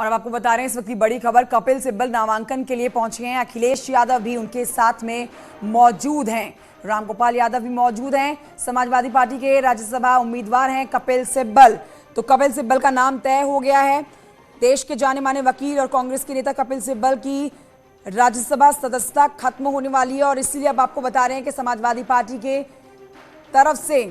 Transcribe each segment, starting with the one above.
और अब आपको बता रहे हैं इस वक्त की बड़ी खबर, कपिल सिब्बल नामांकन के लिए पहुंचे हैं। अखिलेश यादव भी उनके साथ में मौजूद हैं। रामगोपाल यादव भी मौजूद हैं। समाजवादी पार्टी के राज्यसभा उम्मीदवार हैं कपिल सिब्बल। तो कपिल सिब्बल का नाम तय हो गया है। देश के जाने माने वकील और कांग्रेस के नेता कपिल सिब्बल की राज्यसभा सदस्यता खत्म होने वाली है और इसलिए अब आपको बता रहे हैं कि समाजवादी पार्टी के तरफ से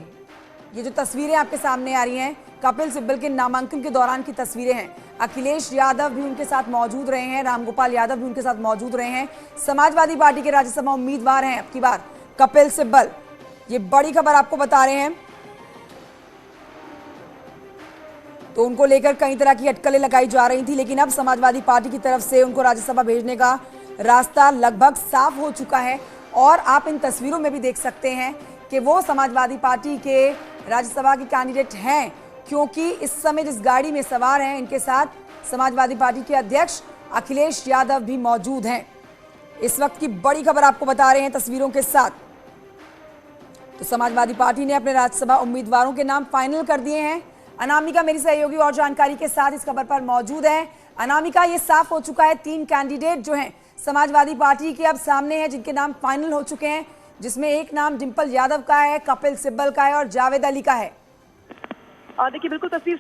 ये जो तस्वीरें आपके सामने आ रही हैं, कपिल सिब्बल के नामांकन के दौरान की तस्वीरें हैं। अखिलेश यादव भी उनके साथ मौजूद रहे हैं, रामगोपाल यादव भी उनके साथ मौजूद रहे हैं। समाजवादी पार्टी के राज्यसभा उम्मीदवार हैं अब की बार कपिल सिब्बल। ये बड़ी खबर आपको बता रहे हैं। तो उनको लेकर कई तरह की अटकलें लगाई जा रही थी, लेकिन अब समाजवादी पार्टी की तरफ से उनको राज्यसभा भेजने का रास्ता लगभग साफ हो चुका है। और आप इन तस्वीरों में भी देख सकते हैं कि वो समाजवादी पार्टी के राज्यसभा के कैंडिडेट हैं, क्योंकि इस समय जिस गाड़ी में सवार हैं इनके साथ समाजवादी पार्टी के अध्यक्ष अखिलेश यादव भी मौजूद हैं। इस वक्त की बड़ी खबर आपको बता रहे हैं तस्वीरों के साथ। तो समाजवादी पार्टी ने अपने राज्यसभा उम्मीदवारों के नाम फाइनल कर दिए हैं। अनामिका मेरी सहयोगी और जानकारी के साथ इस खबर पर मौजूद है। अनामिका, ये साफ हो चुका है, 3 कैंडिडेट जो हैं समाजवादी पार्टी के अब सामने हैं, जिनके नाम फाइनल हो चुके हैं, जिसमें एक नाम डिंपल यादव का है, कपिल सिब्बल का है और जावेद अली का है। देखिए बिल्कुल तस्वीर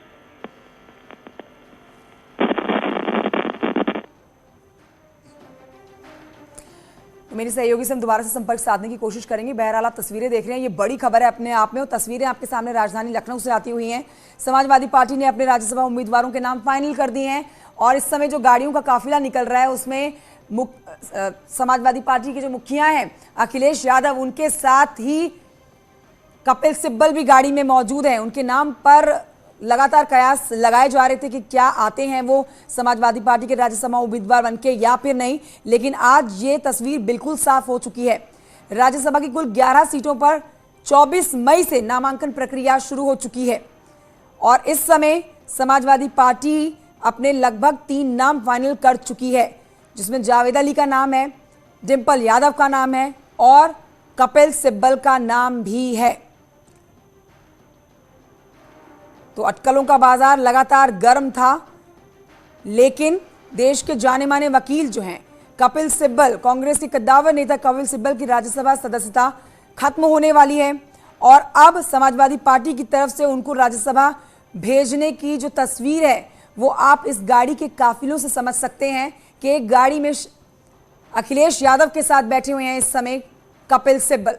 तो मेरी सहयोगी से हम दोबारा से संपर्क साधने की कोशिश करेंगे। बहरहाल आप तस्वीरें देख रहे हैं, ये बड़ी खबर है अपने आप में और तस्वीरें आपके सामने राजधानी लखनऊ से आती हुई हैं। समाजवादी पार्टी ने अपने राज्यसभा उम्मीदवारों के नाम फाइनल कर दिए हैं और इस समय जो गाड़ियों का काफिला निकल रहा है उसमें समाजवादी पार्टी के जो मुखिया हैं अखिलेश यादव, उनके साथ ही कपिल सिब्बल भी गाड़ी में मौजूद हैं। उनके नाम पर लगातार कयास लगाए जा रहे थे कि क्या आते हैं वो समाजवादी पार्टी के राज्यसभा उम्मीदवार बनके या फिर नहीं, लेकिन आज ये तस्वीर बिल्कुल साफ हो चुकी है। राज्यसभा की कुल 11 सीटों पर 24 मई से नामांकन प्रक्रिया शुरू हो चुकी है और इस समय समाजवादी पार्टी अपने लगभग 3 नाम फाइनल कर चुकी है, जिसमें जावेद अली का नाम है, डिंपल यादव का नाम है और कपिल सिब्बल का नाम भी है। तो अटकलों का बाजार लगातार गर्म था, लेकिन देश के जाने माने वकील जो हैं कपिल सिब्बल, कांग्रेस के कद्दावर नेता कपिल सिब्बल की राज्यसभा सदस्यता खत्म होने वाली है और अब समाजवादी पार्टी की तरफ से उनको राज्यसभा भेजने की जो तस्वीर है वो आप इस गाड़ी के काफिलों से समझ सकते हैं कि एक गाड़ी में अखिलेश यादव के साथ बैठे हुए हैं इस समय कपिल सिब्बल।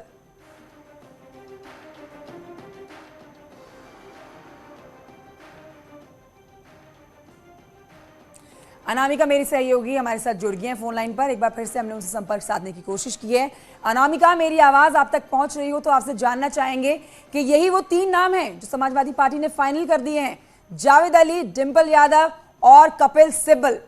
अनामिका मेरी सहयोगी हमारे साथ जुड़ गई हैं फोन लाइन पर। एक बार फिर से हमने उनसे संपर्क साधने की कोशिश की है। अनामिका, मेरी आवाज आप तक पहुंच रही हो तो आपसे जानना चाहेंगे कि यही वो 3 नाम हैं जो समाजवादी पार्टी ने फाइनल कर दिए हैं, जावेद अली, डिंपल यादव और कपिल सिब्बल।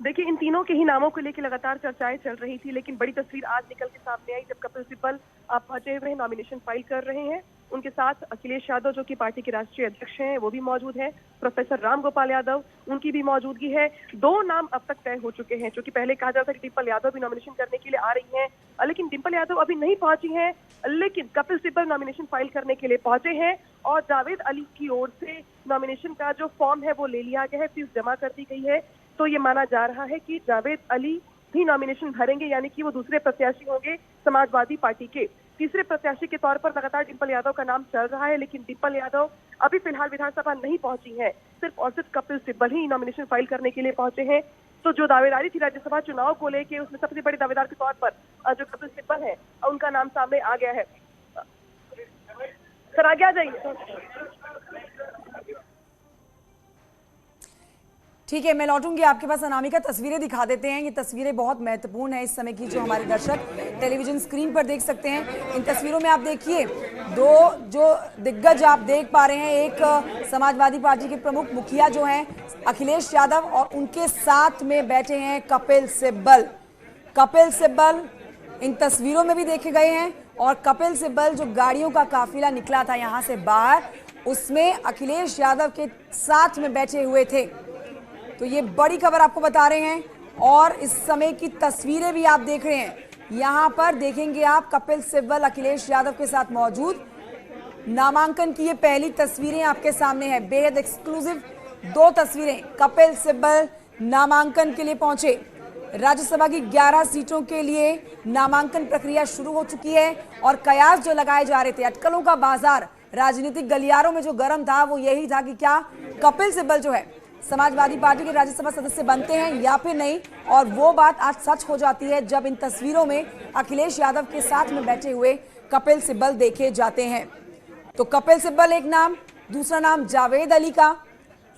देखिए इन तीनों के ही नामों को लेकर लगातार चर्चाएं चल रही थी, लेकिन बड़ी तस्वीर आज निकल के सामने आई जब कपिल सिब्बल पहुंचे हुए नॉमिनेशन फाइल कर रहे हैं। उनके साथ अखिलेश यादव जो कि पार्टी के राष्ट्रीय अध्यक्ष हैं वो भी मौजूद हैं, प्रोफेसर रामगोपाल यादव उनकी भी मौजूदगी है। 2 नाम अब तक तय हो चुके हैं, क्योंकि पहले कहा जाता था कि डिंपल यादव भी नॉमिनेशन करने के लिए आ रही हैं, लेकिन डिंपल यादव अभी नहीं पहुंची हैं, लेकिन कपिल सिब्बल नॉमिनेशन फाइल करने के लिए पहुंचे हैं और जावेद अली की ओर से नॉमिनेशन का जो फॉर्म है वो ले लिया गया है, फीस जमा कर दी गई है। तो ये माना जा रहा है कि जावेद अली भी नॉमिनेशन भरेंगे, यानी कि वो दूसरे प्रत्याशी होंगे समाजवादी पार्टी के। तीसरे प्रत्याशी के तौर पर लगातार डिंपल यादव का नाम चल रहा है, लेकिन डिंपल यादव अभी फिलहाल विधानसभा नहीं पहुंची है, सिर्फ और सिर्फ कपिल सिब्बल ही नॉमिनेशन फाइल करने के लिए पहुंचे हैं। तो जो दावेदारी थी राज्यसभा चुनाव को लेकर, उसमें सबसे बड़े दावेदार के तौर पर जो कपिल सिब्बल है उनका नाम सामने आ गया है। सर आगे आ जाइए। ठीक है, मैं लौटूंगी आपके पास। अनामिका, तस्वीरें दिखा देते हैं। ये तस्वीरें बहुत महत्वपूर्ण है इस समय की, जो हमारे दर्शक टेलीविजन स्क्रीन पर देख सकते हैं। इन तस्वीरों में आप देखिए 2 जो दिग्गज आप देख पा रहे हैं, एक समाजवादी पार्टी के प्रमुख मुखिया जो हैं अखिलेश यादव और उनके साथ में बैठे हैं कपिल सिब्बल। कपिल सिब्बल इन तस्वीरों में भी देखे गए हैं और कपिल सिब्बल जो गाड़ियों का काफिला निकला था यहाँ से बाहर, उसमें अखिलेश यादव के साथ में बैठे हुए थे। तो ये बड़ी खबर आपको बता रहे हैं और इस समय की तस्वीरें भी आप देख रहे हैं। यहाँ पर देखेंगे आप कपिल सिब्बल अखिलेश यादव के साथ मौजूद। नामांकन की ये पहली तस्वीरें आपके सामने है, बेहद एक्सक्लूसिव दो तस्वीरें। कपिल सिब्बल नामांकन के लिए पहुंचे। राज्यसभा की 11 सीटों के लिए नामांकन प्रक्रिया शुरू हो चुकी है और कयास जो लगाए जा रहे थे, अटकलों का बाजार राजनीतिक गलियारों में जो गर्म था वो यही था कि क्या कपिल सिब्बल जो है समाजवादी पार्टी के राज्यसभा सदस्य बनते हैं या फिर नहीं। और वो बात आज सच हो जाती है जब इन तस्वीरों में अखिलेश यादव के साथ में बैठे हुए कपिल सिब्बल देखे जाते हैं। तो कपिल सिब्बल एक नाम, दूसरा नाम जावेद अली का,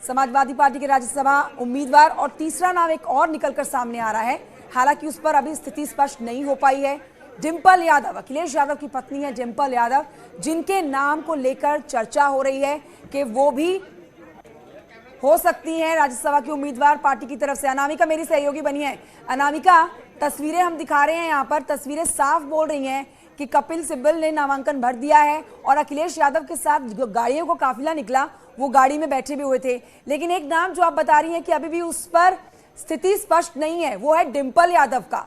समाजवादी पार्टी के राज्यसभा उम्मीदवार, और तीसरा नाम एक और निकलकर सामने आ रहा है, हालांकि उस पर अभी स्थिति स्पष्ट नहीं हो पाई है। डिंपल यादव, अखिलेश यादव की पत्नी है डिंपल यादव, जिनके नाम को लेकर चर्चा हो रही है कि वो भी हो सकती हैं राज्यसभा की उम्मीदवार पार्टी की तरफ से। अनामिका मेरी सहयोगी बनी है। अनामिका, तस्वीरें हम दिखा रहे हैं यहाँ पर, तस्वीरें साफ बोल रही हैं कि कपिल सिब्बल ने नामांकन भर दिया है और अखिलेश यादव के साथ जो गाड़ियों को काफिला निकला वो गाड़ी में बैठे भी हुए थे। लेकिन एक नाम जो आप बता रही हैं कि अभी भी उस पर स्थिति स्पष्ट नहीं है, वो है डिंपल यादव का।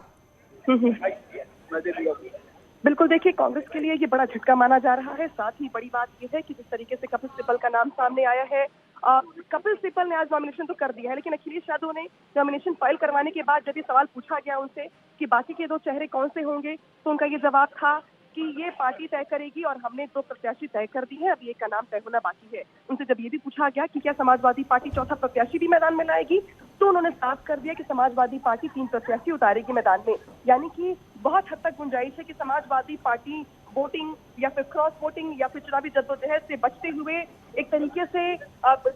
बिल्कुल, देखिए कांग्रेस के लिए ये बड़ा झटका माना जा रहा है। साथ ही बड़ी बात यह है कि जिस तरीके से कपिल सिब्बल का नाम सामने आया है, कपिल सिब्बल ने आज नॉमिनेशन तो कर दिया है, लेकिन अखिलेश यादव ने नॉमिनेशन फाइल करवाने के बाद जब ये सवाल पूछा गया उनसे कि बाकी के दो चेहरे कौन से होंगे, तो उनका ये जवाब था कि ये पार्टी तय करेगी और हमने दो प्रत्याशी तय कर दी है, अब एक का नाम तय होना बाकी है। उनसे जब ये भी पूछा गया कि क्या समाजवादी पार्टी चौथा प्रत्याशी भी मैदान में लाएगी, तो उन्होंने साफ कर दिया कि समाजवादी पार्टी 3 प्रत्याशी उतारेगी मैदान में। यानी कि बहुत हद तक गुंजाइश है कि समाजवादी पार्टी वोटिंग या फिर क्रॉस वोटिंग या फिर चुनावी जद्दोजहद से बचते हुए एक तरीके से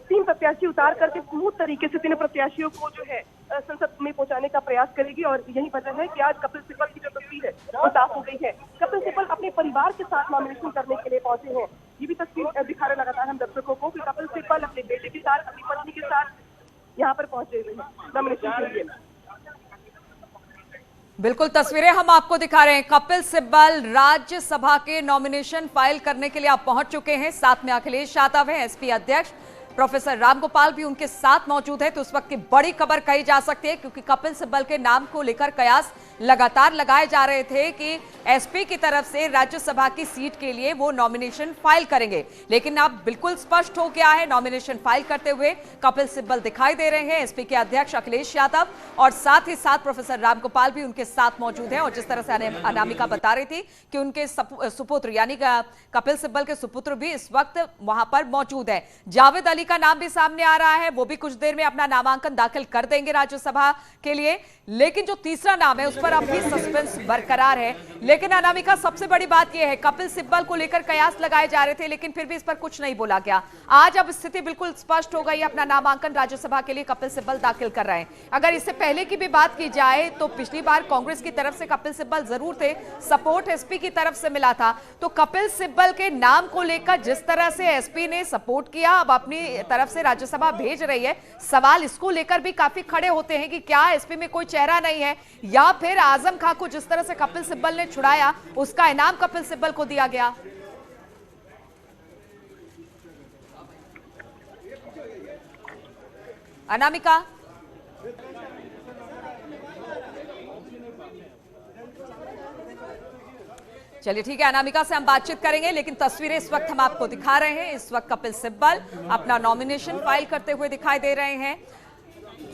3 प्रत्याशी उतार करके स्मूथ तरीके से 3 प्रत्याशियों को जो है संसद में पहुंचाने का प्रयास करेगी। और यही वजह है कि आज कपिल सिब्बल की जो तस्वीर है वो साफ हो गई है। कपिल सिब्बल अपने परिवार के साथ नॉमिनेशन करने के लिए पहुंचे हैं। ये भी तस्वीर दिखा रहे लगातार हम दर्शकों को कि कपिल सिब्बल अपने बेटे के साथ, अपनी पत्नी के साथ यहाँ पर पहुंचे हुए हैं नॉमिनेशन के लिए। बिल्कुल, तस्वीरें हम आपको दिखा रहे हैं। कपिल सिब्बल राज्यसभा के नॉमिनेशन फाइल करने के लिए आप पहुंच चुके हैं। साथ में अखिलेश यादव है, एसपी अध्यक्ष प्रोफेसर रामगोपाल भी उनके साथ मौजूद है। तो उस वक्त की बड़ी खबर कही जा सकती है, क्योंकि कपिल सिब्बल के नाम को लेकर कयास लगातार लगाए जा रहे थे कि एसपी की तरफ से राज्यसभा की सीट के लिए वो नॉमिनेशन फाइल करेंगे। लेकिन अब बिल्कुल स्पष्ट हो गया है, नॉमिनेशन फाइल करते हुए कपिल सिब्बल दिखाई दे रहे हैं, एसपी के अध्यक्ष अखिलेश यादव और साथ ही साथ प्रोफेसर रामगोपाल भी उनके साथ मौजूद है। और जिस तरह से अनामिका बता रही थी कि उनके सुपुत्र यानी कपिल सिब्बल के सुपुत्र भी इस वक्त वहां पर मौजूद है। जावेद अली का नाम भी सामने आ रहा है, वो भी कुछ देर में अपना नामांकन दाखिल कर देंगे राज्यसभा के लिए। लेकिन जो तीसरा नाम है उस पर अब भी सस्पेंस बरकरार है। लेकिन अनामिका, सबसे बड़ी बात यह है, कपिल सिब्बल को लेकर कयास लगाए जा रहे थे लेकिन फिर भी इस पर कुछ नहीं बोला गया। आज अब स्थिति बिल्कुल स्पष्ट हो गई, अपना नामांकन राज्यसभा के लिए कपिल सिब्बल दाखिल कर रहे हैं। अगर इससे पहले की भी बात की जाए तो पिछली बार कांग्रेस की तरफ से कपिल सिब्बल जरूर थे, सपोर्ट एसपी की तरफ से मिला था। तो कपिल सिब्बल के नाम को लेकर जिस तरह से एसपी ने सपोर्ट किया, अब अपनी तरफ से राज्यसभा भेज रही है, सवाल इसको लेकर भी काफी खड़े होते हैं कि क्या एसपी में कोई चेहरा नहीं है, या फिर आजम खां को जिस तरह से कपिल सिब्बल ने छुड़ाया उसका इनाम कपिल सिब्बल को दिया गया। अनामिका, चलिए ठीक है, अनामिका से हम बातचीत करेंगे, लेकिन तस्वीरें इस वक्त हम आपको दिखा रहे हैं। इस वक्त कपिल सिब्बल अपना नॉमिनेशन फाइल करते हुए दिखाई दे रहे हैं।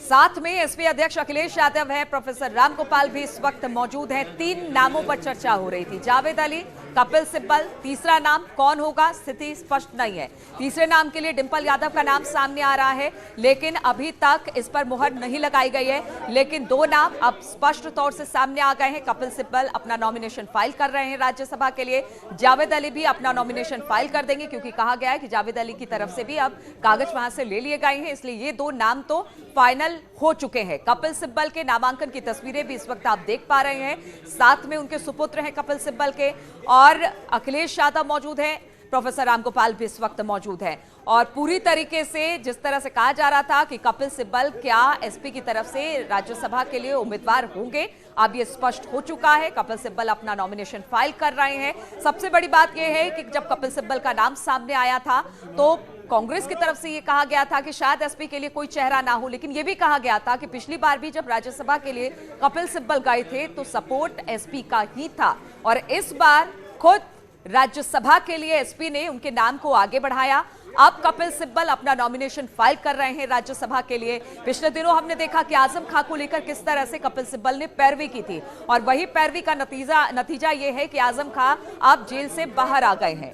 साथ में एसपी अध्यक्ष अखिलेश यादव है, प्रोफेसर रामगोपाल भी इस वक्त मौजूद हैं। 3 नामों पर चर्चा हो रही थी, जावेद अली, कपिल सिब्बल, तीसरा नाम कौन होगा स्थिति स्पष्ट नहीं है। तीसरे नाम के लिए डिंपल यादव का नाम सामने आ रहा है, लेकिन अभी तक इस पर मुहर नहीं लगाई गई है। लेकिन 2 नाम अब स्पष्ट तौर से सामने आ गए हैं। कपिल सिब्बल अपना नॉमिनेशन फाइल कर रहे हैं राज्यसभा के लिए, जावेद अली भी अपना नॉमिनेशन फाइल कर देंगे, क्योंकि कहा गया है कि जावेद अली की तरफ से भी अब कागज वहां से ले लिए गए हैं, इसलिए ये 2 नाम तो फाइनल हो चुके हैं। कपिल सिब्बल के नामांकन की तस्वीरें भी इस वक्त आप देख पा रहे हैं। साथ में उनके सुपुत्र हैं कपिल सिब्बल के, और अखिलेश यादव मौजूद हैं, प्रोफेसर रामगोपाल भी इस वक्त मौजूद हैं। और पूरी तरीके से जिस तरह से कहा जा रहा था कि कपिल सिब्बल क्या एसपी की तरफ से राज्यसभा के लिए उम्मीदवार होंगे, अब ये स्पष्ट हो चुका है। कपिल सिब्बल अपना नॉमिनेशन फाइल कर रहे हैं। सबसे बड़ी बात यह है कि जब कपिल सिब्बल का नाम सामने आया था तो कांग्रेस की तरफ से ये कहा गया था कि शायद एसपी के लिए कोई चेहरा ना हो, लेकिन ये भी कहा गया था कि पिछली बार भी जब राज्यसभा के लिए कपिल सिब्बल गए थे तो सपोर्ट एसपी का ही था, और इस बार खुद राज्यसभा के लिए एसपी ने उनके नाम को आगे बढ़ाया। अब कपिल सिब्बल अपना नॉमिनेशन फाइल कर रहे हैं राज्यसभा के लिए। पिछले दिनों हमने देखा कि आजम खां को लेकर किस तरह से कपिल सिब्बल ने पैरवी की थी और वही पैरवी का नतीजा ये है कि आजम खां अब जेल से बाहर आ गए हैं।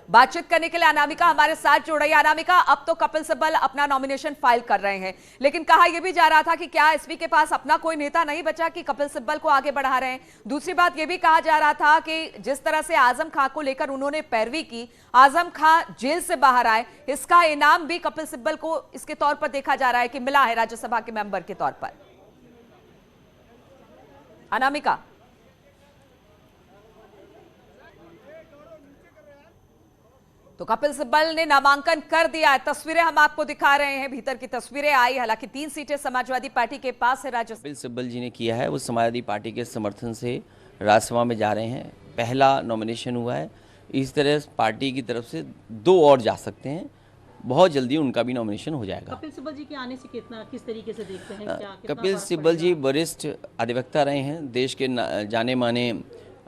बातचीत करने के लिए अनामिका हमारे साथ जुड़ रही है। अनामिका, अब तो कपिल सिब्बल अपना नॉमिनेशन फाइल कर रहे हैं, लेकिन कहा यह भी जा रहा था कि क्या एसपी के पास अपना कोई नेता नहीं बचा कि कपिल सिब्बल को आगे बढ़ा रहे हैं। दूसरी बात यह भी कहा जा रहा था कि जिस तरह से आजम खां को लेकर उन्होंने पैरवी की, आजम खां जेल से बाहर आए, इसका इनाम भी कपिल सिब्बल को इसके तौर पर देखा जा रहा है कि मिला है राज्यसभा के मेंबर के तौर पर। अनामिका, तो कपिल सिब्बल ने नामांकन कर दिया है। तस्वीरें हम आपको दिखा रहे हैं, भीतर की तस्वीरें आई। हालांकि 3 सीटें समाजवादी पार्टी के पास है राज्यसभा। कपिल सिब्बल जी ने किया है, वो समाजवादी पार्टी के समर्थन से राज्यसभा में जा रहे हैं। पहला नॉमिनेशन हुआ है। इस तरह पार्टी की तरफ से 2 और जा सकते हैं। बहुत जल्दी उनका भी नॉमिनेशन हो जाएगा। कपिल सिब्बल जी के आने से किस तरीके से देखते हैं? कपिल सिब्बल जी वरिष्ठ अधिवक्ता रहे हैं, देश के जाने माने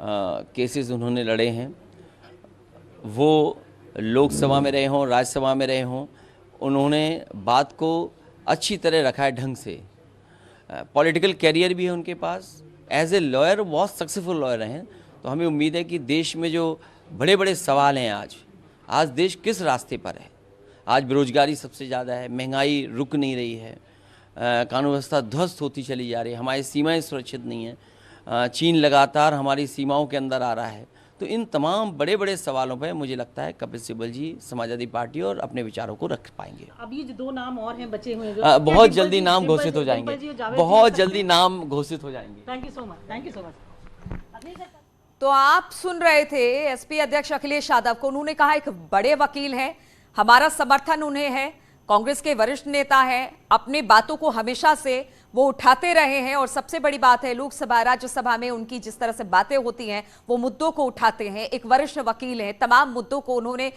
केसेस उन्होंने लड़े हैं। वो लोकसभा में रहे हों, राज्यसभा में रहे हों, उन्होंने बात को अच्छी तरह रखा है ढंग से। पॉलिटिकल कैरियर भी है उनके पास। एज ए लॉयर बहुत सक्सेसफुल लॉयर हैं। तो हमें उम्मीद है कि देश में जो बड़े बड़े सवाल हैं, आज देश किस रास्ते पर है। आज बेरोजगारी सबसे ज़्यादा है, महंगाई रुक नहीं रही है, कानून व्यवस्था ध्वस्त होती चली जा रही है, हमारी सीमाएं सुरक्षित नहीं हैं, चीन लगातार हमारी सीमाओं के अंदर आ रहा है। तो इन तमाम बड़े बड़े सवालों पर मुझे लगता है कपिल सिब्बल जी समाजवादी पार्टी और अपने विचारों को रख पाएंगे। अब ये जो 2 नाम और हैं बचे हुए बहुत जल्दी नाम घोषित हो जाएंगे, बहुत जल्दी नाम घोषित हो जाएंगे। Thank you so much, thank you so much. तो आप सुन रहे थे एसपी अध्यक्ष अखिलेश यादव को। उन्होंने कहा एक बड़े वकील हैं, हमारा समर्थन उन्हें है, कांग्रेस के वरिष्ठ नेता हैं, अपनी बातों को हमेशा से वो उठाते रहे हैं और सबसे बड़ी बात है लोकसभा राज्यसभा में उनकी जिस तरह से बातें होती हैं वो मुद्दों को उठाते हैं। एक वरिष्ठ वकील हैं, तमाम मुद्दों को उन्होंने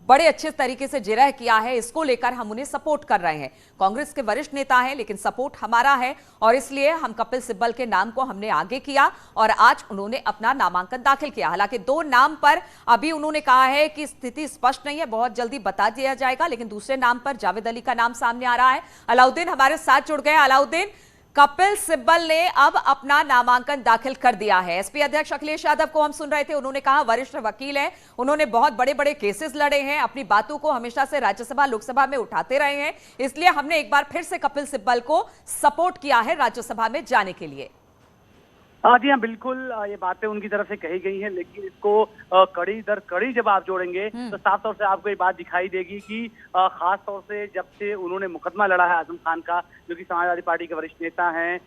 बड़े अच्छे तरीके से जिरह किया है। इसको लेकर हम उन्हें सपोर्ट कर रहे हैं। कांग्रेस के वरिष्ठ नेता हैं लेकिन सपोर्ट हमारा है और इसलिए हम कपिल सिब्बल के नाम को हमने आगे किया और आज उन्होंने अपना नामांकन दाखिल किया। हालांकि 2 नाम पर अभी उन्होंने कहा है कि स्थिति स्पष्ट नहीं है, बहुत जल्दी बता दिया जाएगा, लेकिन दूसरे नाम पर जावेद अली का नाम सामने आ रहा है। अलाउद्दीन हमारे साथ जुड़ गए। अलाउद्दीन, कपिल सिब्बल ने अब अपना नामांकन दाखिल कर दिया है। एसपी अध्यक्ष अखिलेश यादव को हम सुन रहे थे, उन्होंने कहा वरिष्ठ वकील हैं, उन्होंने बहुत बड़े बड़े केसेस लड़े हैं, अपनी बातों को हमेशा से राज्यसभा लोकसभा में उठाते रहे हैं, इसलिए हमने एक बार फिर से कपिल सिब्बल को सपोर्ट किया है राज्यसभा में जाने के लिए। जी हाँ, बिल्कुल ये बातें उनकी तरफ से कही गई हैं, लेकिन इसको कड़ी दर कड़ी जब आप जोड़ेंगे तो साफ तौर से आपको ये बात दिखाई देगी कि खास तौर से जब से उन्होंने मुकदमा लड़ा है आजम खान का, जो कि समाजवादी पार्टी के वरिष्ठ नेता हैं,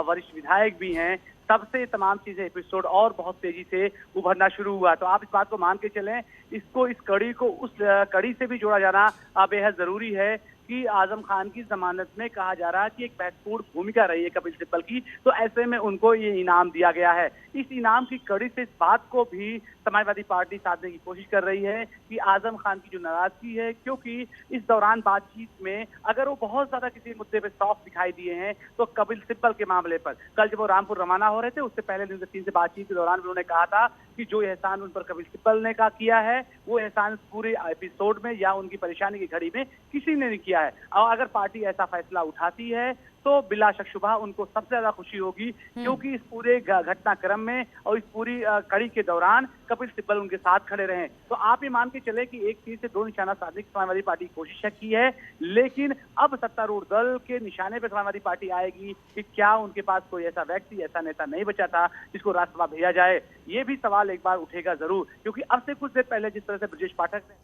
वरिष्ठ विधायक भी हैं, तब से तमाम चीजें एपिसोड और बहुत तेजी से उभरना शुरू हुआ। तो आप इस बात को मान के चलें, इसको इस कड़ी को उस कड़ी से भी जोड़ा जाना बेहद जरूरी है कि आजम खान की जमानत में कहा जा रहा है कि एक महत्वपूर्ण भूमिका रही है कपिल सिब्बल की, तो ऐसे में उनको ये इनाम दिया गया है। इस इनाम की कड़ी से इस बात को भी समाजवादी पार्टी साधने की कोशिश कर रही है कि आजम खान की जो नाराजगी है, क्योंकि इस दौरान बातचीत में अगर वो बहुत ज्यादा किसी मुद्दे पे सॉफ्ट दिखाई दिए हैं तो कपिल सिब्बल के मामले पर, कल जब वो रामपुर रवाना हो रहे थे उससे पहले दिन से बातचीत के दौरान उन्होंने कहा था कि जो एहसान उन पर कपिल सिब्बल ने किया है वो एहसान पूरे एपिसोड में या उनकी परेशानी की घड़ी में किसी ने नहीं किया है। और अगर पार्टी ऐसा फैसला उठाती है तो बिला शक शुबा उनको सबसे ज्यादा खुशी होगी, क्योंकि इस पूरे घटनाक्रम में और इस पूरी कड़ी के दौरान कपिल सिब्बल उनके साथ खड़े रहे। तो आप ये मान के चले कि एक तीर से 2 निशाना साधने की समाजवादी पार्टी कोशिश की है, लेकिन अब सत्तारूढ़ दल के निशाने पर समाजवादी पार्टी आएगी कि क्या उनके पास कोई ऐसा व्यक्ति, ऐसा नेता नहीं बचा था जिसको राज्यसभा भेजा जाए। ये भी सवाल एक बार उठेगा जरूर, क्योंकि अब से कुछ देर पहले जिस तरह से ब्रजेश पाठक ने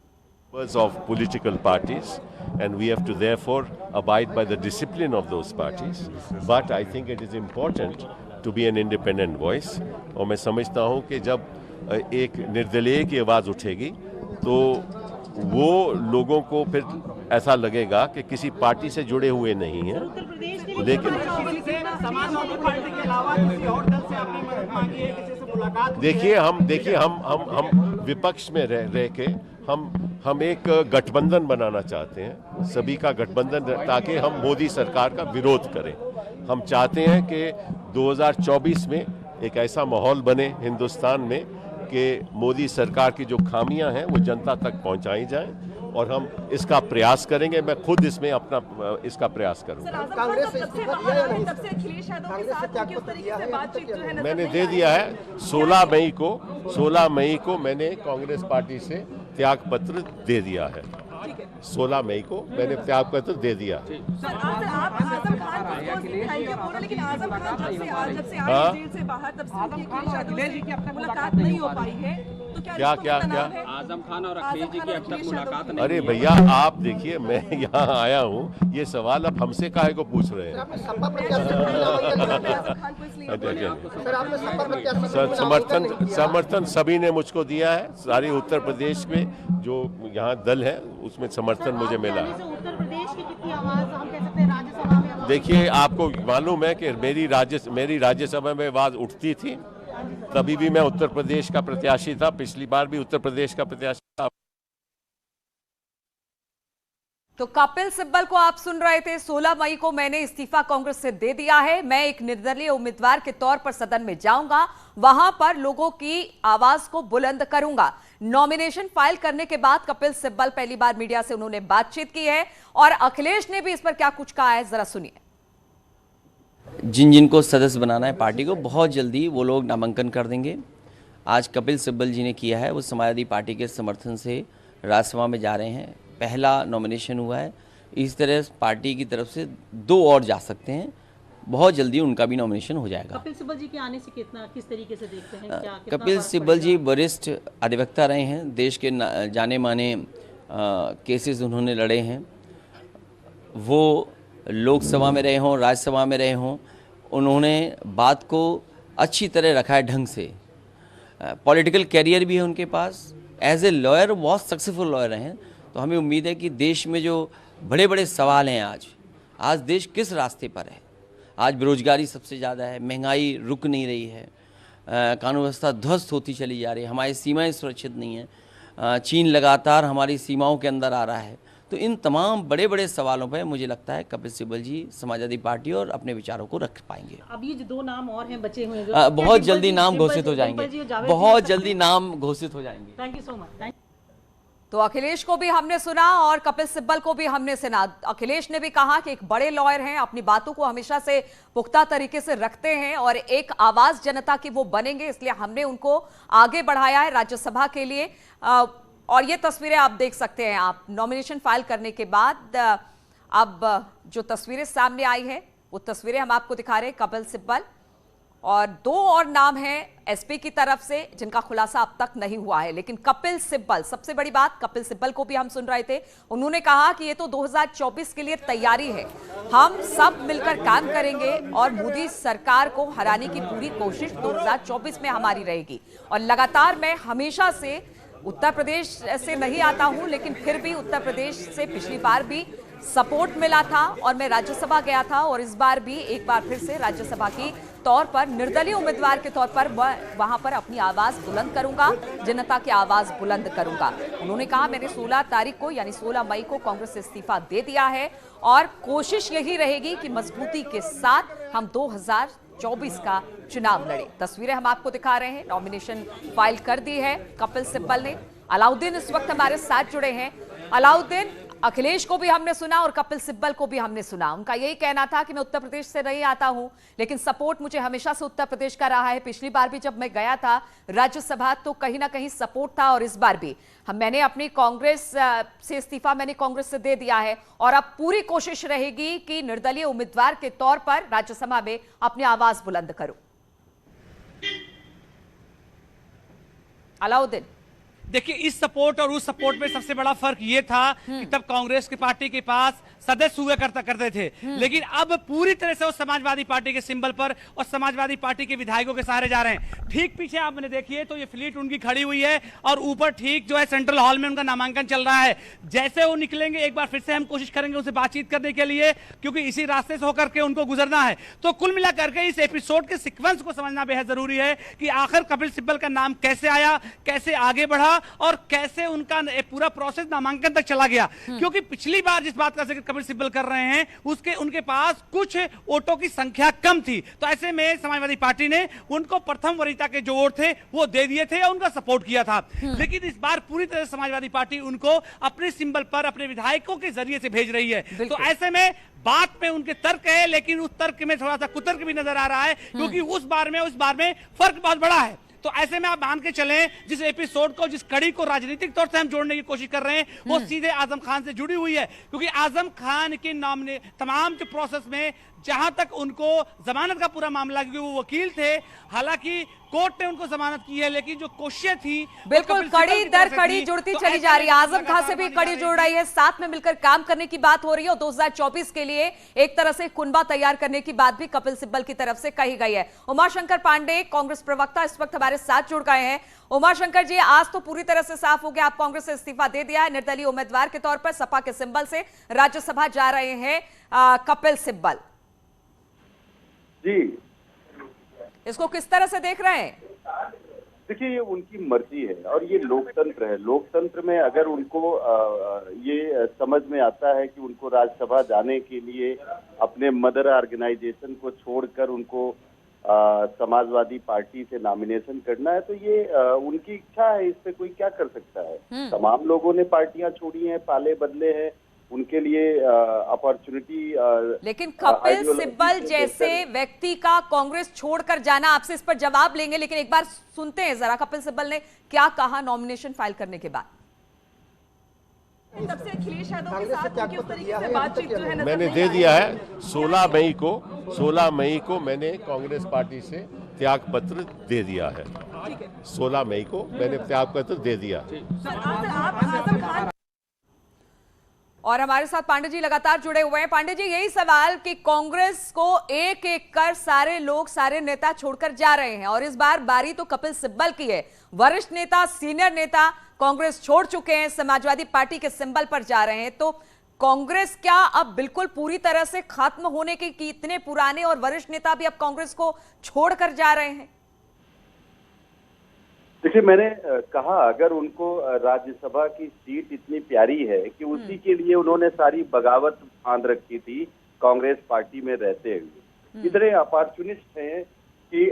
of political parties, and we have to therefore abide by the discipline of those parties, but I think it is important to be an independent voice। और मैं समझता हूँ कि जब एक निर्दलीय की आवाज़ उठेगी तो वो लोगों को फिर ऐसा लगेगा कि किसी पार्टी से जुड़े हुए नहीं हैं, लेकिन देखिए हम विपक्ष में रह के हम एक गठबंधन बनाना चाहते हैं, सभी का गठबंधन, ताकि हम मोदी सरकार का विरोध करें। हम चाहते हैं कि 2024 में एक ऐसा माहौल बने हिंदुस्तान में कि मोदी सरकार की जो खामियां हैं वो जनता तक पहुंचाई जाएं और हम इसका प्रयास करेंगे। मैं खुद इसमें अपना इसका प्रयास करूँगा। मैंने दे दिया है 16 मई को मैंने कांग्रेस पार्टी से त्याग पत्र दे दिया है। 16 मई को मैंने त्याग पत्र दे दिया। क्या आजम खान और अखिलेश जी की अब तक मुलाकात नहीं। अरे भैया आप देखिए, मैं यहाँ आया हूँ, ये सवाल अब हमसे काहे को पूछ रहे हैं? समर्थन सभी ने मुझको दिया है। सारी उत्तर प्रदेश में जो यहाँ दल है उसमें समर्थन मुझे मिला है। उत्तर प्रदेश की कितनी आवाज हम कह सकते हैं राज्यसभा में? देखिए, आपको मालूम है कि मेरी राज्यसभा में आवाज उठती थी, तभी भी मैं उत्तर प्रदेश का प्रत्याशी था, पिछली बार भी उत्तर प्रदेश का प्रत्याशी था। तो कपिल सिब्बल को आप सुन रहे थे। 16 मई को मैंने इस्तीफा कांग्रेस से दे दिया है, मैं एक निर्दलीय उम्मीदवार के तौर पर सदन में जाऊंगा, वहां पर लोगों की आवाज को बुलंद करूंगा। नॉमिनेशन फाइल करने के बाद कपिल सिब्बल पहली बार मीडिया से उन्होंने बातचीत की है और अखिलेश ने भी इस पर क्या कुछ कहा है, जरा सुनिए। जिनको सदस्य बनाना है पार्टी को, बहुत जल्दी वो लोग नामांकन कर देंगे। आज कपिल सिब्बल जी ने किया है, वो समाजवादी पार्टी के समर्थन से राज्यसभा में जा रहे हैं। पहला नॉमिनेशन हुआ है, इस तरह पार्टी की तरफ से 2 और जा सकते हैं, बहुत जल्दी उनका भी नॉमिनेशन हो जाएगा। कपिल सिब्बल जी के आने से किस तरीके से देखते हैं? कपिल सिब्बल जी वरिष्ठ अधिवक्ता रहे हैं, देश के जाने माने केसेस उन्होंने लड़े हैं। वो लोकसभा में रहे हों, राज्यसभा में रहे हों, उन्होंने बात को अच्छी तरह रखा है ढंग से। पॉलिटिकल कैरियर भी है उनके पास, एज ए लॉयर बहुत सक्सेसफुल लॉयर रहे हैं। तो हमें उम्मीद है कि देश में जो बड़े बड़े सवाल हैं, आज देश किस रास्ते पर है, आज बेरोजगारी सबसे ज़्यादा है, महंगाई रुक नहीं रही है, कानून व्यवस्था ध्वस्त होती चली जा रही है, हमारी सीमाएं सुरक्षित नहीं हैं, चीन लगातार हमारी सीमाओं के अंदर आ रहा है। तो इन तमाम बड़े बड़े सवालों पर मुझे लगता है कपिल सिब्बल जी समाजवादी पार्टी और अपने विचारों को रख पाएंगे। अब ये जो 2 नाम और हैं बचे हुए हैं, बहुत जल्दी नाम घोषित हो जाएंगे, बहुत जल्दी नाम घोषित हो जाएंगे। Thank you so much. तो अखिलेश को भी हमने सुना और कपिल सिब्बल को भी हमने सुना। अखिलेश ने भी कहा कि एक बड़े लॉयर हैं, अपनी बातों को हमेशा से पुख्ता तरीके से रखते हैं और एक आवाज जनता की वो बनेंगे, इसलिए हमने उनको आगे बढ़ाया है राज्यसभा के लिए। और ये तस्वीरें आप देख सकते हैं, आप नॉमिनेशन फाइल करने के बाद अब जो तस्वीरें सामने आई है वो तस्वीरें हम आपको दिखा रहे हैं। कपिल सिब्बल और 2 और नाम हैं एसपी की तरफ से जिनका खुलासा अब तक नहीं हुआ है, लेकिन कपिल सिब्बल, सबसे बड़ी बात, कपिल सिब्बल को भी हम सुन रहे थे, उन्होंने कहा कि ये तो 2024 के लिए तैयारी है, हम सब मिलकर काम करेंगे और मोदी सरकार को हराने की पूरी कोशिश 2024 में हमारी रहेगी। और लगातार मैं हमेशा से उत्तर प्रदेश से नहीं आता हूं, लेकिन फिर भी उत्तर प्रदेश से पिछली बार भी सपोर्ट मिला था और मैं राज्यसभा गया था और इस बार भी एक बार फिर से राज्यसभा की तौर पर निर्दलीय उम्मीदवार के तौर पर वहां पर अपनी आवाज बुलंद करूंगा, जनता की आवाज बुलंद करूंगा। उन्होंने कहा मैंने 16 तारीख को यानी 16 मई को कांग्रेस से इस्तीफा दे दिया है और कोशिश यही रहेगी कि मजबूती के साथ हम 2024 का चुनाव लड़े। तस्वीरें हम आपको दिखा रहे हैं, नॉमिनेशन फाइल कर दी है कपिल सिब्बल ने। अलाउद्दीन इस वक्त हमारे साथ जुड़े हैं। अलाउद्दीन, अखिलेश को भी हमने सुना और कपिल सिब्बल को भी हमने सुना, उनका यही कहना था कि मैं उत्तर प्रदेश से नहीं आता हूं, लेकिन सपोर्ट मुझे हमेशा से उत्तर प्रदेश का रहा है। पिछली बार भी जब मैं गया था राज्यसभा तो कहीं ना कहीं सपोर्ट था और इस बार भी मैंने अपनी कांग्रेस से इस्तीफा मैंने कांग्रेस से दे दिया है और अब पूरी कोशिश रहेगी कि निर्दलीय उम्मीदवार के तौर पर राज्यसभा में अपनी आवाज बुलंद करूं। अलाउद्दीन, देखिए, इस सपोर्ट और उस सपोर्ट में सबसे बड़ा फर्क ये था कि तब कांग्रेस की पार्टी के पास सदस्य हुआ करते थे, लेकिन अब पूरी तरह से वो समाजवादी पार्टी के सिंबल पर और समाजवादी पार्टी के विधायकों के सहारे जा रहे हैं। ठीक पीछे आपने देखिए तो ये फ्लीट उनकी खड़ी हुई है और ऊपर ठीक जो है सेंट्रल हॉल में उनका नामांकन चल रहा है। जैसे वो निकलेंगे एक बार फिर से हम कोशिश करेंगे उनसे बातचीत करने के लिए, क्योंकि इसी रास्ते से होकर के उनको गुजरना है। तो कुल मिलाकर के इस एपिसोड के सीक्वेंस को समझना बेहद जरूरी है कि आखिर कपिल सिब्बल का नाम कैसे आया, कैसे आगे बढ़ा और कैसे उनका पूरा प्रोसेस नामांकन तक चला गया। क्योंकि पिछली बार जिस बात का जिक्र कपिल सिब्बल कर रहे हैं उसके उनके पास कुछ वोटों की संख्या कम थी। तो ऐसे में समाजवादी पार्टी ने उनको प्रथम वरीयता के जो वोट थे वो दे दिए थे या उनका सपोर्ट किया था। लेकिन इस बार पूरी तरह समाजवादी पार्टी उनको अपने सिंबल पर अपने विधायकों के जरिए से भेज रही है। तो ऐसे में बात में उनके तर्क है, लेकिन उस तर्क में थोड़ा सा कुतर्क भी नजर आ रहा है, क्योंकि उस बार में फर्क बहुत बड़ा है। तो ऐसे में आप मान के चलें जिस एपिसोड को, जिस कड़ी को राजनीतिक तौर से हम जोड़ने की कोशिश कर रहे हैं वो सीधे आजम खान से जुड़ी हुई है, क्योंकि आजम खान के तमाम जो प्रोसेस में जहां तक उनको जमानत का पूरा मामला, क्योंकि वो वकील थे, हालांकि कोर्ट ने उनको जमानत की है, लेकिन जो कोशिश थी बिल्कुल कड़ी दर कड़ी जुड़ती चली जा रही है। आजम खान से भी कड़ी जुड़ रही है, साथ में मिलकर काम करने की बात हो रही है और 2024 के लिए एक तरह से कुनबा तैयार करने की बात भी कपिल सिब्बल की तरफ से कही गई है। उमाशंकर पांडे कांग्रेस प्रवक्ता इस वक्त हमारे साथ जुड़ गए हैं। उमाशंकर जी, आज तो पूरी तरह से साफ हो गया, आप कांग्रेस से इस्तीफा दे दिया है, निर्दलीय उम्मीदवार के तौर पर सपा के सिंबल से राज्यसभा जा रहे हैं कपिल सिब्बल जी। इसको किस तरह से देख रहे हैं? देखिए, ये उनकी मर्जी है और ये लोकतंत्र है। लोकतंत्र में अगर उनको ये समझ में आता है कि उनको राज्यसभा जाने के लिए अपने मदर ऑर्गेनाइजेशन को छोड़कर उनको समाजवादी पार्टी से नॉमिनेशन करना है, तो ये उनकी इच्छा है, इस पे कोई क्या कर सकता है। तमाम लोगों ने पार्टियां छोड़ी हैं, पाले बदले हैं, उनके लिए अपॉर्चुनिटी। लेकिन कपिल सिब्बल जैसे व्यक्ति का कांग्रेस छोड़कर जाना, आपसे इस पर जवाब लेंगे, लेकिन एक बार सुनते हैं जरा कपिल सिब्बल ने क्या कहा नॉमिनेशन फाइल करने के बाद। तब से अखिलेश यादव के साथ उनकी उस तरीके से बातचीत जो है मैंने दे दिया है। 16 मई को मैंने कांग्रेस पार्टी से त्याग पत्र दे दिया है। 16 मई को मैंने त्याग पत्र दे दिया। और हमारे साथ पांडे जी लगातार जुड़े हुए हैं। पांडे जी, यही सवाल कि कांग्रेस को एक एक कर सारे लोग, सारे नेता छोड़कर जा रहे हैं और इस बार बारी तो कपिल सिब्बल की है। वरिष्ठ नेता, सीनियर नेता कांग्रेस छोड़ चुके हैं, समाजवादी पार्टी के सिंबल पर जा रहे हैं। तो कांग्रेस क्या अब बिल्कुल पूरी तरह से खत्म होने के, कि इतने पुराने और वरिष्ठ नेता भी अब कांग्रेस को छोड़कर जा रहे हैं? देखिए, मैंने कहा अगर उनको राज्यसभा की सीट इतनी प्यारी है कि उसी के लिए उन्होंने सारी बगावत बांध रखी थी कांग्रेस पार्टी में रहते हुए। इतने अपॉर्चुनिस्ट हैं कि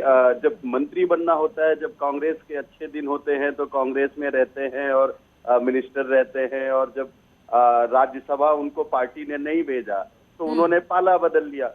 जब मंत्री बनना होता है, जब कांग्रेस के अच्छे दिन होते हैं तो कांग्रेस में रहते हैं और मिनिस्टर रहते हैं, और जब राज्यसभा उनको पार्टी ने नहीं भेजा तो उन्होंने पाला बदल लिया।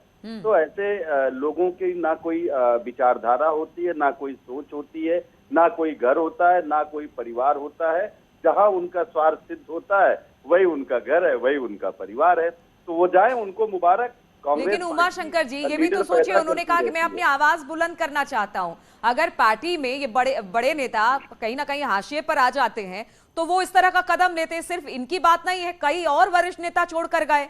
तो ऐसे लोगों की ना कोई विचारधारा होती है, ना कोई सोच होती है, ना कोई घर होता है, ना कोई परिवार होता है। जहां उनका स्वार्थ सिद्ध होता है वही उनका घर है, वही उनका परिवार है। तो वो जाए, उनको मुबारक। लेकिन उमाशंकर जी, ये भी तो सोचिए, उन्होंने कहा कि मैं अपनी आवाज बुलंद करना चाहता हूं। अगर पार्टी में ये बड़े नेता कहीं ना कहीं हाशिए पर आ जाते हैं तो वो इस तरह का कदम लेते हैं। सिर्फ इनकी बात नहीं है, कई और वरिष्ठ नेता छोड़कर गए।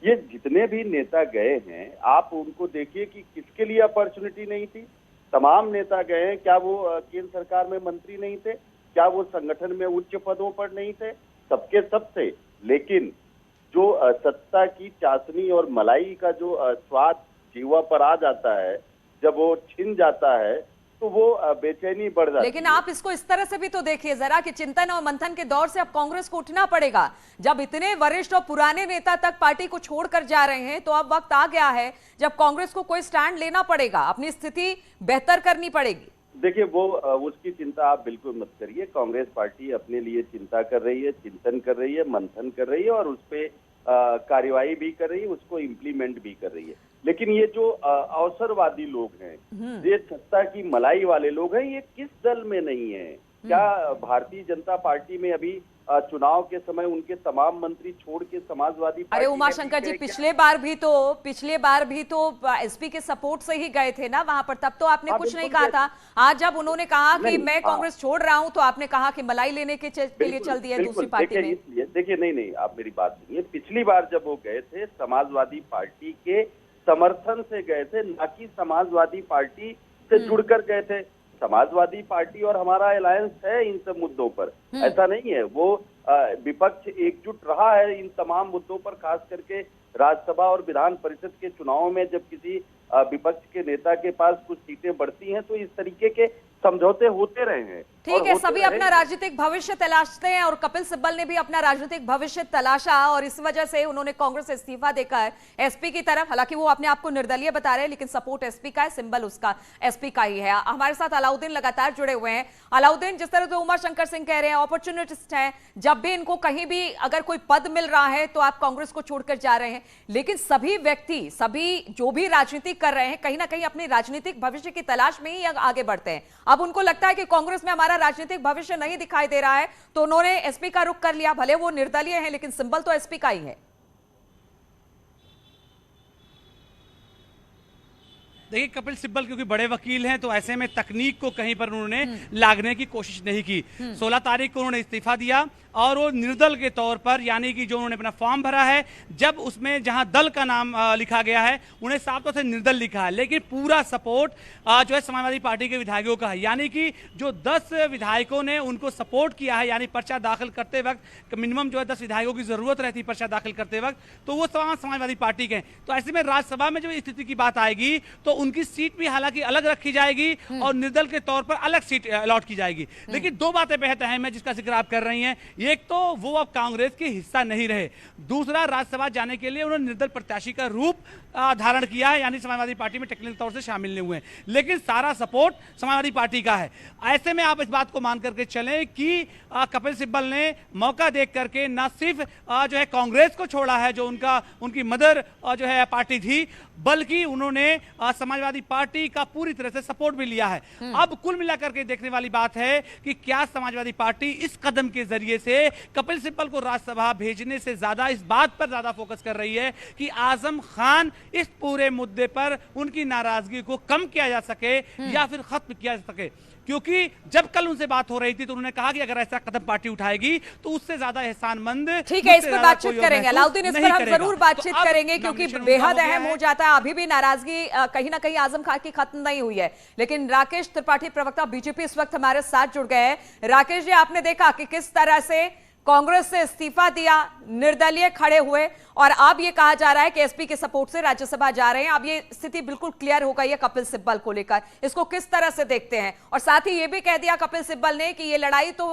ये जितने भी नेता गए हैं, आप उनको देखिए कि किसके लिए अपॉर्चुनिटी नहीं थी। तमाम नेता गए हैं। क्या वो केंद्र सरकार में मंत्री नहीं थे? क्या वो संगठन में उच्च पदों पर नहीं थे? सबके सब थे। लेकिन जो सत्ता की चाशनी और मलाई का जो स्वाद जीवा पर आ जाता है, जब वो छिन जाता है तो वो बेचैनी बढ़ जाती है। लेकिन आप इसको इस तरह से भी तो देखिए जरा कि चिंतन और मंथन के दौर से अब कांग्रेस को उठना पड़ेगा। जब इतने वरिष्ठ और पुराने नेता तक पार्टी को छोड़कर जा रहे हैं तो अब वक्त आ गया है जब कांग्रेस को कोई स्टैंड लेना पड़ेगा, अपनी स्थिति बेहतर करनी पड़ेगी। देखिए, वो उसकी चिंता आप बिल्कुल मत करिए। कांग्रेस पार्टी अपने लिए चिंता कर रही है, चिंतन कर रही है, मंथन कर रही है और उस पर कार्यवाही भी कर रही है, उसको इम्प्लीमेंट भी कर रही है। लेकिन ये जो अवसरवादी लोग हैं, ये सत्ता की मलाई वाले लोग हैं, ये किस दल में नहीं है? क्या भारतीय जनता पार्टी में अभी चुनाव के समय उनके तमाम मंत्री छोड़ के समाजवादी पार्टी? अरे उमाशंकर जी, पिछले बार भी तो एसपी के सपोर्ट से ही गए थे ना वहां पर, तब तो आपने कुछ नहीं कहा था। आज जब उन्होंने कहा कि मैं कांग्रेस छोड़ रहा हूं तो आपने कहा कि मलाई लेने के लिए चल दिया दूसरी पार्टी में। इसलिए देखिए, नहीं, आप मेरी बात सुनिए। पिछली बार जब वो गए थे समाजवादी पार्टी के समर्थन से गए थे, ना कि समाजवादी पार्टी से जुड़कर गए थे। समाजवादी पार्टी और हमारा अलायंस है इन सब मुद्दों पर, ऐसा नहीं है। वो विपक्ष एकजुट रहा है इन तमाम मुद्दों पर, खास करके राज्यसभा और विधान परिषद के चुनाव में जब किसी विपक्ष के नेता के पास कुछ सीटें बढ़ती हैं तो इस तरीके के समझौते होते रहे हैं। ठीक है, सभी अपना राजनीतिक भविष्य तलाशते हैं और कपिल सिब्बल ने भी अपना राजनीतिक भविष्य तलाशा और इस वजह से उन्होंने कांग्रेस से इस्तीफा देकर एसपी की तरफ, हालांकि वो अपने आप को निर्दलीय बता रहे हैं लेकिन सपोर्ट एसपी का है, सिंबल उसका एसपी का ही है। हमारे साथ अलाउद्दीन लगातार जुड़े हुए हैं। अलाउद्दीन, जिस तरह से उमा शंकर सिंह कह रहे हैं, अपॉर्चुनिस्ट हैं, जब भी इनको कहीं भी अगर कोई पद मिल रहा है तो आप कांग्रेस को छोड़कर जा रहे हैं, लेकिन सभी व्यक्ति, सभी जो भी राजनीति कर रहे हैं, कहीं ना कहीं अपनी राजनीतिक भविष्य की तलाश में ही आगे बढ़ते हैं। अब उनको लगता है कि कांग्रेस में हमारा राजनीतिक भविष्य नहीं दिखाई दे रहा है तो उन्होंने एसपी का रुख कर लिया। भले वो निर्दलीय है लेकिन सिंबल तो एसपी का ही है। देखिए, कपिल सिब्बल क्योंकि बड़े वकील हैं तो ऐसे में तकनीक को कहीं पर उन्होंने लागने की कोशिश नहीं की। 16 तारीख को उन्होंने इस्तीफा दिया और वो निर्दल के तौर पर, यानी कि जो उन्होंने अपना फॉर्म भरा है, जब उसमें जहां दल का नाम लिखा गया है उन्हें साफ तौर से निर्दल लिखा है, लेकिन पूरा सपोर्ट जो है समाजवादी पार्टी के विधायकों का है। यानी कि जो 10 विधायकों ने उनको सपोर्ट किया है, यानी पर्चा दाखिल करते वक्त मिनिमम जो है 10 विधायकों की जरूरत रहती है पर्चा दाखिल करते वक्त, तो वो समाजवादी पार्टी के हैं। तो ऐसे में राज्यसभा में जो स्थिति की बात आएगी तो उनकी सीट भी हालांकि अलग रखी जाएगी और निर्दल के तौर पर अलग सीट अलॉट की जाएगी। लेकिन दो बातें बेहद अहम है जिसका जिक्र आप कर रही हैं। एक तो वो अब कांग्रेस के हिस्सा नहीं रहे, दूसरा राज्यसभा जाने के लिए उन्होंने निर्दल प्रत्याशी का रूप धारण किया है, यानी समाजवादी पार्टी में टेक्निकल तौर से शामिल नहीं हुए हैं, लेकिन सारा सपोर्ट समाजवादी पार्टी का है। ऐसे में आप इस बात को मान करके चलें कि कपिल सिब्बल ने मौका देख करके न सिर्फ जो है कांग्रेस को छोड़ा है जो उनकी मदर जो है पार्टी थी, बल्कि उन्होंने समाजवादी पार्टी का पूरी तरह से सपोर्ट भी लिया है। अब कुल मिलाकर के देखने वाली बात है कि क्या समाजवादी पार्टी इस कदम के जरिए से कपिल सिब्बल को राज्यसभा भेजने से ज्यादा इस बात पर ज्यादा फोकस कर रही है कि आजम खान इस पूरे मुद्दे पर उनकी नाराजगी को कम किया जा सके या फिर खत्म किया जा सके। क्योंकि जब कल उनसे बात हो रही थी तो उन्होंने कहा कि अगर ऐसा कदम पार्टी उठाएगी तो उससे ज्यादा एहसानमंद। ठीक है, इस पर बातचीत करेंगे अलाउद्दीन, इस पर हम जरूर बातचीत करेंगे क्योंकि बेहद अहम हो जाता है। अभी भी नाराजगी कहीं ना कहीं आजम खान की खत्म नहीं हुई है। लेकिन राकेश त्रिपाठी, प्रवक्ता बीजेपी, इस वक्त हमारे साथ जुड़ गए हैं। राकेश जी, आपने देखा कि किस तरह से कांग्रेस से इस्तीफा दिया, निर्दलीय खड़े हुए और अब ये कहा जा रहा है कि एसपी के सपोर्ट से राज्यसभा जा रहे हैं। अब ये स्थिति बिल्कुल क्लियर हो गई है कपिल सिब्बल को लेकर, इसको किस तरह से देखते हैं? और साथ ही ये भी कह दिया कपिल सिब्बल ने कि ये लड़ाई तो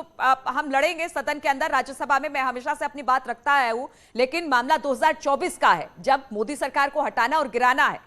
हम लड़ेंगे सदन के अंदर, राज्यसभा में मैं हमेशा से अपनी बात रखता आया हूं, लेकिन मामला 2024 का है जब मोदी सरकार को हटाना और गिराना है।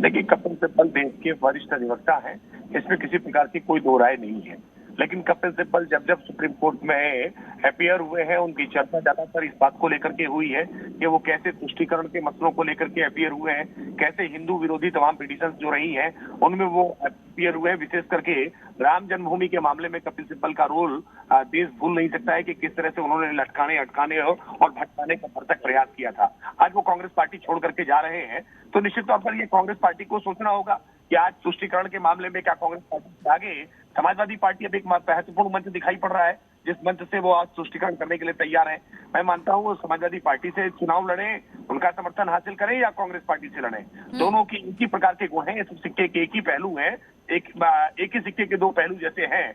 देखिए, कपिल सिब्बल देश के वरिष्ठ अधिवक्ता हैं, इसमें किसी प्रकार की कोई दो राय नहीं है। लेकिन कपिल सिब्बल जब सुप्रीम कोर्ट में अपीयर हुए हैं, उनकी चर्चा ज्यादातर इस बात को लेकर के हुई है कि वो कैसे तुष्टीकरण के मसलों को लेकर के अपीयर हुए हैं, कैसे हिंदू विरोधी तमाम पिटीशन जो रही हैं उनमें वो अपीयर हुए हैं। विशेष करके राम जन्मभूमि के मामले में कपिल सिब्बल का रोल देश भूल नहीं सकता है कि किस तरह से उन्होंने लटकाने, अटकाने और भटकाने का भरसक प्रयास किया था। आज वो कांग्रेस पार्टी छोड़ करके जा रहे हैं तो निश्चित तौर पर ये कांग्रेस पार्टी को सोचना होगा कि आज तुष्टीकरण के मामले में क्या कांग्रेस पार्टी के आगे समाजवादी पार्टी अब एक महत्वपूर्ण मंच दिखाई पड़ रहा है जिस मंच से वो आज तुष्टीकरण करने के लिए तैयार है। मैं मानता हूँ वो समाजवादी पार्टी से चुनाव लड़े, उनका समर्थन हासिल करें या कांग्रेस पार्टी से लड़े, दोनों की एक ही प्रकार के गुण हैं, इस सिक्के के एक ही पहलू हैं, एक ही सिक्के के दो पहलू जैसे हैं।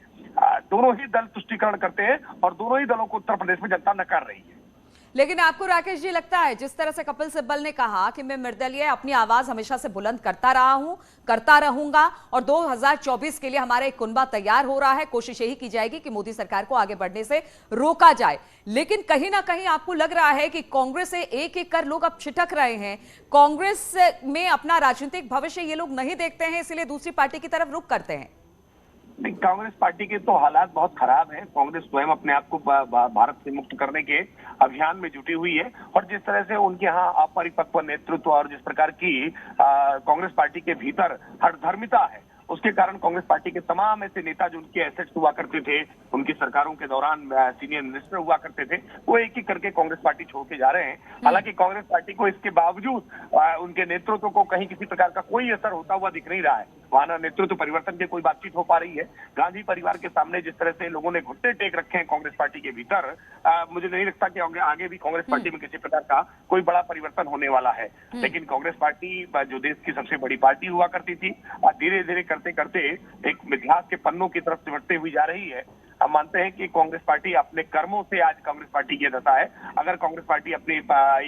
दोनों ही दल तुष्टीकरण करते हैं और दोनों ही दलों को उत्तर प्रदेश में जनता नकार रही है। लेकिन आपको राकेश जी लगता है जिस तरह से कपिल सिब्बल ने कहा कि मैं निर्दलीय अपनी आवाज हमेशा से बुलंद करता रहा हूं, करता रहूंगा और 2024 के लिए हमारा एक कुनबा तैयार हो रहा है, कोशिश यही की जाएगी कि मोदी सरकार को आगे बढ़ने से रोका जाए, लेकिन कहीं ना कहीं आपको लग रहा है कि कांग्रेस से एक एक कर लोग अब छिटक रहे हैं, कांग्रेस में अपना राजनीतिक भविष्य ये लोग नहीं देखते हैं, इसलिए दूसरी पार्टी की तरफ रुख करते हैं? कांग्रेस पार्टी के तो हालात बहुत खराब हैं। कांग्रेस स्वयं अपने आप को भारत से मुक्त करने के अभियान में जुटी हुई है और जिस तरह से उनके यहाँ अपरिपक्व नेतृत्व और जिस प्रकार की कांग्रेस पार्टी के भीतर हठधर्मिता है उसके कारण कांग्रेस पार्टी के तमाम ऐसे नेता जो उनके एसेट्स हुआ करते थे, उनकी सरकारों के दौरान सीनियर मिनिस्टर हुआ करते थे, वो एक एक करके कांग्रेस पार्टी छोड़ के जा रहे हैं। हालांकि कांग्रेस पार्टी को इसके बावजूद उनके नेतृत्व को कहीं किसी प्रकार का कोई असर होता हुआ दिख नहीं रहा है। वहां नेतृत्व परिवर्तन की कोई बातचीत हो पा रही है। गांधी परिवार के सामने जिस तरह से लोगों ने घुटने टेक रखे हैं कांग्रेस पार्टी के भीतर, मुझे नहीं लगता कि आगे भी कांग्रेस पार्टी में किसी प्रकार का कोई बड़ा परिवर्तन होने वाला है। लेकिन कांग्रेस पार्टी जो देश की सबसे बड़ी पार्टी हुआ करती थी, धीरे धीरे करते करते एक इतिहास के पन्नों की तरफ सिमटते हुई जा रही है। हम मानते हैं कि कांग्रेस पार्टी अपने कर्मों से आज कांग्रेस पार्टी की दशा है। अगर कांग्रेस पार्टी अपनी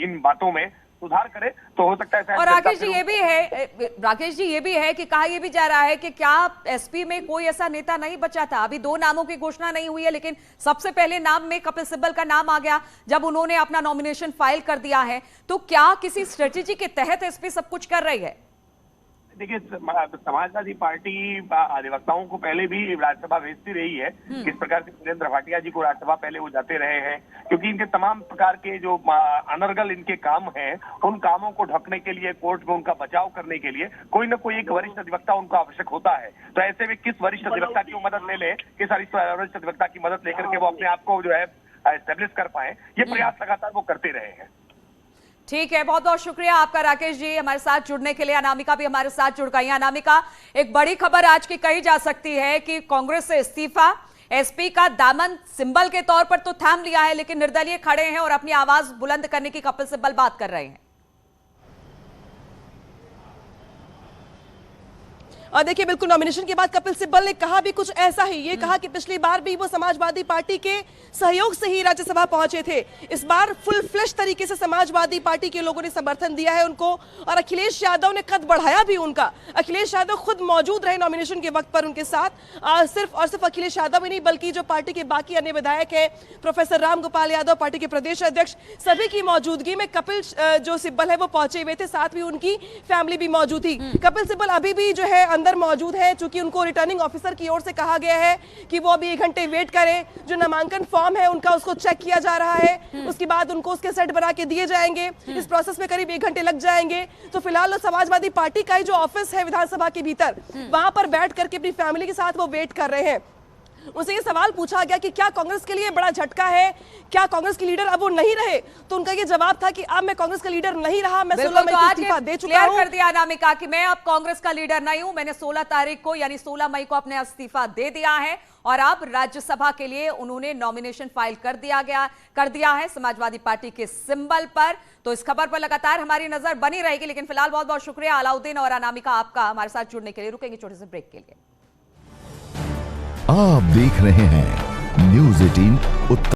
इन बातों में सुधार करे तो हो सकता है शायद और जनता राकेश जी फिर ये भी है, राकेश जी ये भी है कि कहा ये भी जा रहा है कि क्या एसपी में कोई ऐसा नेता नहीं बचा था। अभी 2 नामों की घोषणा नहीं हुई है, लेकिन सबसे पहले नाम में कपिल सिब्बल का नाम आ गया जब उन्होंने अपना नॉमिनेशन फाइल कर दिया है। तो क्या किसी स्ट्रेटेजी के तहत एसपी सब कुछ कर रही है? देखिए, समाजवादी पार्टी अधिवक्ताओं को पहले भी राज्यसभा भेजती रही है। किस प्रकार से सुरेंद्र भाटिया जी को राज्यसभा पहले वो जाते रहे हैं, क्योंकि इनके तमाम प्रकार के जो अनर्गल इनके काम हैं, उन कामों को ढकने के लिए, कोर्ट में उनका बचाव करने के लिए कोई न कोई एक वरिष्ठ अधिवक्ता उनको आवश्यक होता है। तो ऐसे में किस वरिष्ठ अधिवक्ता की वो मदद ले ले, किस वरिष्ठ अधिवक्ता की मदद लेकर के वो अपने आप को जो है एस्टेब्लिश कर पाए, ये प्रयास लगातार वो करते रहे हैं। ठीक है, बहुत बहुत शुक्रिया आपका राकेश जी हमारे साथ जुड़ने के लिए। अनामिका भी हमारे साथ जुड़ गई है। अनामिका, एक बड़ी खबर आज की कही जा सकती है कि कांग्रेस से इस्तीफा, एसपी का दामन सिंबल के तौर पर तो थाम लिया है, लेकिन निर्दलीय खड़े हैं और अपनी आवाज बुलंद करने की कपिल सिब्बल बात कर रहे हैं। और देखिए, बिल्कुल नॉमिनेशन के बाद कपिल सिब्बल ने कहा भी कुछ ऐसा ही। ये कहा कि पिछली बार भी वो समाजवादी पार्टी के सहयोग से ही राज्यसभा पहुंचे थे। इस बार फुल फ्लैश तरीके से समाजवादी पार्टी के लोगों ने समर्थन दिया है उनको, और अखिलेश यादव ने कद बढ़ाया भी उनका। अखिलेश यादव खुद मौजूद रहे नॉमिनेशन के वक्त पर उनके साथ। सिर्फ अखिलेश यादव ही नहीं, बल्कि जो पार्टी के बाकी अन्य विधायक हैं, प्रोफेसर राम गोपाल यादव पार्टी के प्रदेश अध्यक्ष, सभी की मौजूदगी में कपिल जो सिब्बल है वो पहुंचे हुए थे। साथ में उनकी फैमिली भी मौजूद थी। कपिल सिब्बल अभी भी जो है अंदर मौजूद है, चूंकि उनको रिटर्निंग ऑफिसर की ओर से कहा गया है कि वो अभी 1 घंटे वेट करें। जो नामांकन फॉर्म है उनका, उसको चेक किया जा रहा है। उसके बाद उनको उसके सेट बना के दिए जाएंगे। इस प्रोसेस में करीब 1 घंटे लग जाएंगे। तो फिलहाल समाजवादी पार्टी का ही जो ऑफिस है विधानसभा के भीतर, वहां पर बैठ करके अपनी फैमिली के साथ वो वेट कर रहे हैं। उनसे ये सवाल पूछा गया कि क्या कांग्रेस के लिए बड़ा झटका है, क्या कांग्रेस के लीडर अब वो नहीं रहे, तो उनका ये जवाब था कि अब मैं कांग्रेस का लीडर नहीं रहा, मैं 16 मई को इस्तीफा दे चुका हूं। कर दिया अनामिका कि मैं अब कांग्रेस का लीडर नहीं हूं, मैंने 16 तारीख को यानी 16 मई को अपने इस्तीफा दे दिया है और अब राज्यसभा के लिए उन्होंने नॉमिनेशन फाइल कर दिया है समाजवादी पार्टी के सिंबल पर। तो इस खबर पर लगातार हमारी नजर बनी रहेगी, लेकिन फिलहाल बहुत बहुत शुक्रिया अलाउद्दीन और अनामिका आपका हमारे साथ जुड़ने के लिए। रुकेंगे छोटे से ब्रेक के लिए। आप देख रहे हैं न्यूज़ 18 उत्तर।